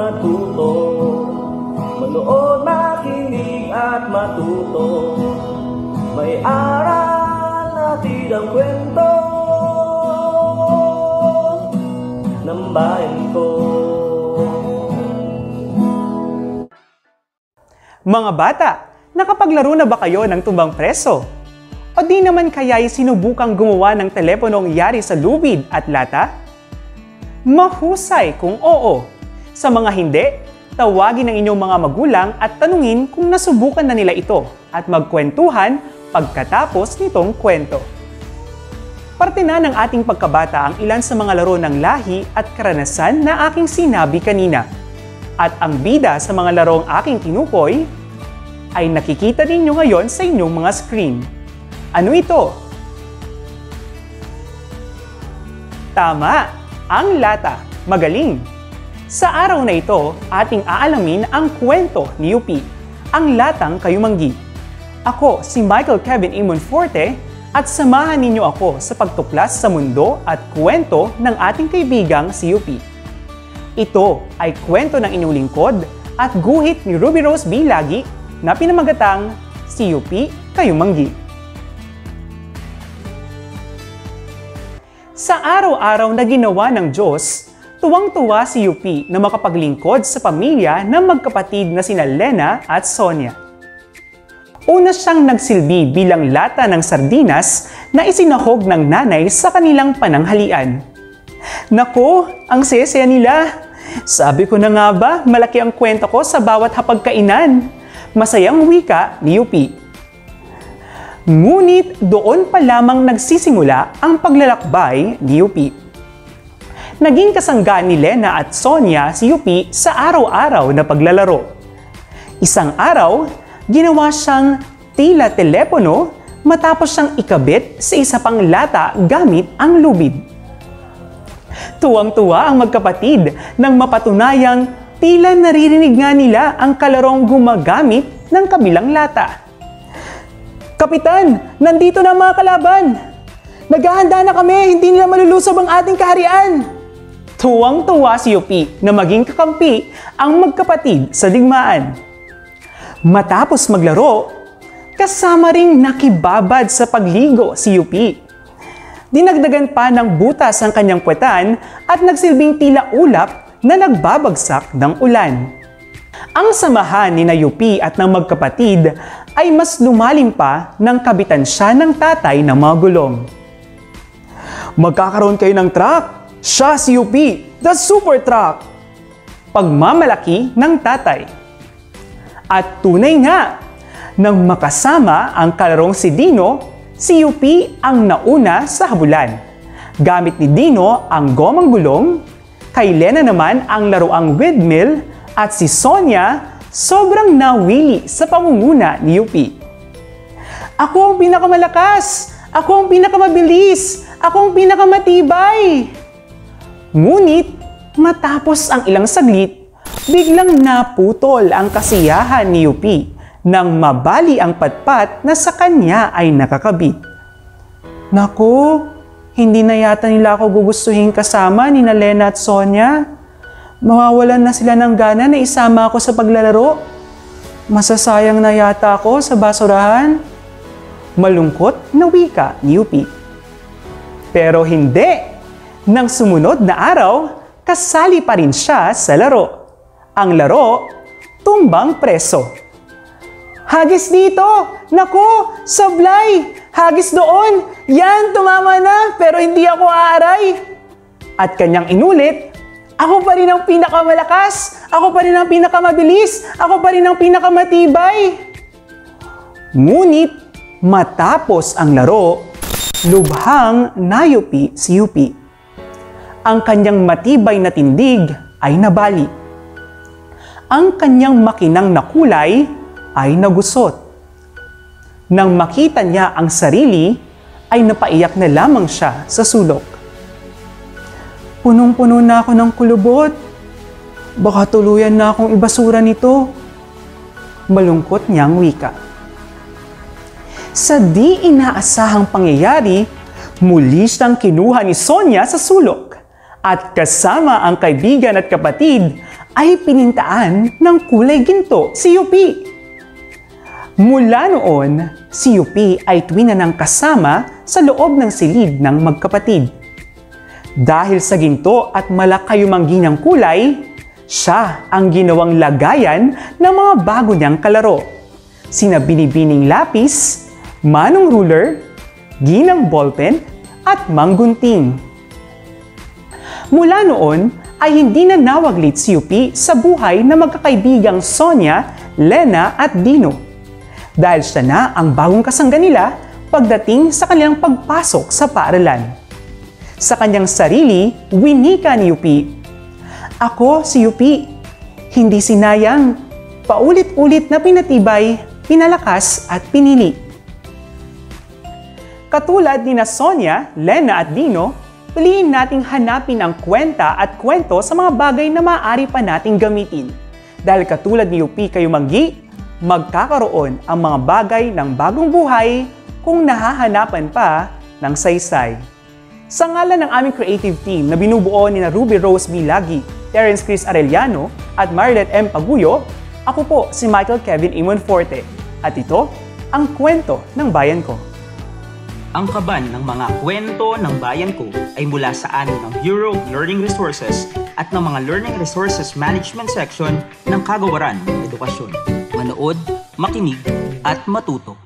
matuto, manood, makinig at matuto. May aral natin ang kwento ng bayan ko. Mga bata, nakapaglaro na ba kayo ng tumbang preso? O di naman kaya'y sinubukang gumawa ng teleponong yari sa lubid at lata? Mahusay kung oo. Sa mga hindi, tawagin ang inyong mga magulang at tanungin kung nasubukan na nila ito at magkwentuhan pagkatapos nitong kwento. Parte na ng ating pagkabata ang ilan sa mga laro ng lahi at karanasan na aking sinabi kanina. At ang bida sa mga larong aking tinukoy ay nakikita ninyo ngayon sa inyong mga screen. Ano ito? Tama! Ang lata. Magaling! Sa araw na ito, ating aalamin ang kwento ni UP, ang Latang Kayumanggi. Ako si Michael Kevin A. Monforte at samahan ninyo ako sa pagtuklas sa mundo at kwento ng ating kaibigang si UP. Ito ay kwento ng inyong lingkod at guhit ni Ruby Rose B. Lagi na pinamagatang si UP Kayumanggi. Sa araw-araw na ginawa ng Diyos, tuwang-tuwa si UP na makapaglingkod sa pamilya ng magkapatid na sina Lena at Sonia. Una siyang nagsilbi bilang lata ng sardinas na isinahog ng nanay sa kanilang pananghalian. Naku, ang sesaya nila! Sabi ko na nga ba, malaki ang kwento ko sa bawat hapagkainan. Masayang wika ni UP. Ngunit doon pa lamang nagsisimula ang paglalakbay ni UP. Naging kasangga ni Lena at Sonia si UP sa araw-araw na paglalaro. Isang araw, ginawa siyang tila telepono matapos siyang ikabit sa isa pang lata gamit ang lubid. Tuwang-tuwa ang magkapatid nang mapatunayang tila naririnig nga nila ang kalarong gumagamit ng kabilang lata. Kapitan, nandito na mga kalaban! Naghahanda na kami, hindi nila malulusob ang ating kaharian! Tuwang-tuwa si UP na maging kakampi ang magkapatid sa digmaan. Matapos maglaro, kasama ring nakibabad sa pagligo si UP. Dinagdagan pa ng butas ang kanyang puwetan at nagsilbing tila ulap na nagbabagsak ng ulan. Ang samahan ni na UP at ng magkapatid ay mas lumalim pa nang kabitan siya ng tatay ng mga gulong. Magkakaroon kayo ng truck! Siya si UP, the super truck! Pagmamalaki ng tatay. At tunay nga, nang makasama ang kalarong si Dino, si UP ang nauna sa habulan. Gamit ni Dino ang gomang gulong, kay Lena naman ang laruang windmill at si Sonia sobrang nawili sa pamumuna ni UP. Ako ang pinakamalakas! Ako ang pinakamabilis! Ako ang pinakamatibay! Ngunit matapos ang ilang saglit, biglang naputol ang kasiyahan ni UP nang mabali ang patpat na sa kanya ay nakakabit. Naku, hindi na yata nila ako gugustuhin kasama ni Lena at Sonia. Mawawalan na sila ng gana na isama ako sa paglalaro. Masasayang na yata ako sa basurahan. Malungkot na wika ni UP. Pero hindi. Nang sumunod na araw, kasali pa rin siya sa laro. Ang laro, tumbang preso. Hagis dito! Naku! Sablay! Hagis doon! Yan! Tumama na! Pero hindi ako aaray! At kanyang inulit, ako pa rin ang pinakamalakas! Ako pa rin ang pinakamabilis! Ako pa rin ang pinakamatibay! Ngunit, matapos ang laro, lubhang nayupi si UP. Ang kanyang matibay na tindig ay nabali. Ang kanyang makinang na kulay ay nagusot. Nang makita niya ang sarili, ay napaiyak na lamang siya sa sulok. Punong-puno na ako ng kulubot. Baka tuluyan na akong ibasura nito. Malungkot niyang wika. Sa di inaasahang pangyayari, muli siyang kinuha ni Sonia sa sulok at kasama ang kaibigan at kapatid ay pinintaan ng kulay ginto si UP. Mula noon, si UP ay twinanang kasama sa loob ng silid ng magkapatid. Dahil sa ginto at malakayumanggi ng kulay, siya ang ginawang lagayan ng mga bago niyang kalaro. Sina Binibining Lapis, Manong Ruler, Ginang Ballpen, at Manggunting. Mula noon ay hindi na nawaglit si UP sa buhay na magkakaibigang Sonia, Lena at Dino. Dahil siya na ang bagong kasangga nila pagdating sa kanilang pagpasok sa paaralan. Sa kanyang sarili, winika ni UP, "Ako si UP, hindi sinayang, paulit-ulit na pinatibay, pinalakas at pinili." Katulad ni na Sonia, Lena at Dino, piliin nating hanapin ang kwenta at kwento sa mga bagay na maaari pa nating gamitin. Dahil katulad ni UP Kayumanggi, magkakaroon ang mga bagay ng bagong buhay kung nahahanapan pa ng saysay. Sa ngalan ng aming creative team na binubuo ni na Ruby Rose B. Lagi, Terence Chris Arellano at Marlet M. Paguyo, ako po si Michael Kevin Imon Forte at ito ang kwento ng bayan ko. Ang kaban ng mga kwento ng bayan ko ay mula sa amin ng Bureau of Learning Resources at ng mga Learning Resources Management Section ng Kagawaran ng Edukasyon. Manood, makinig, at matuto.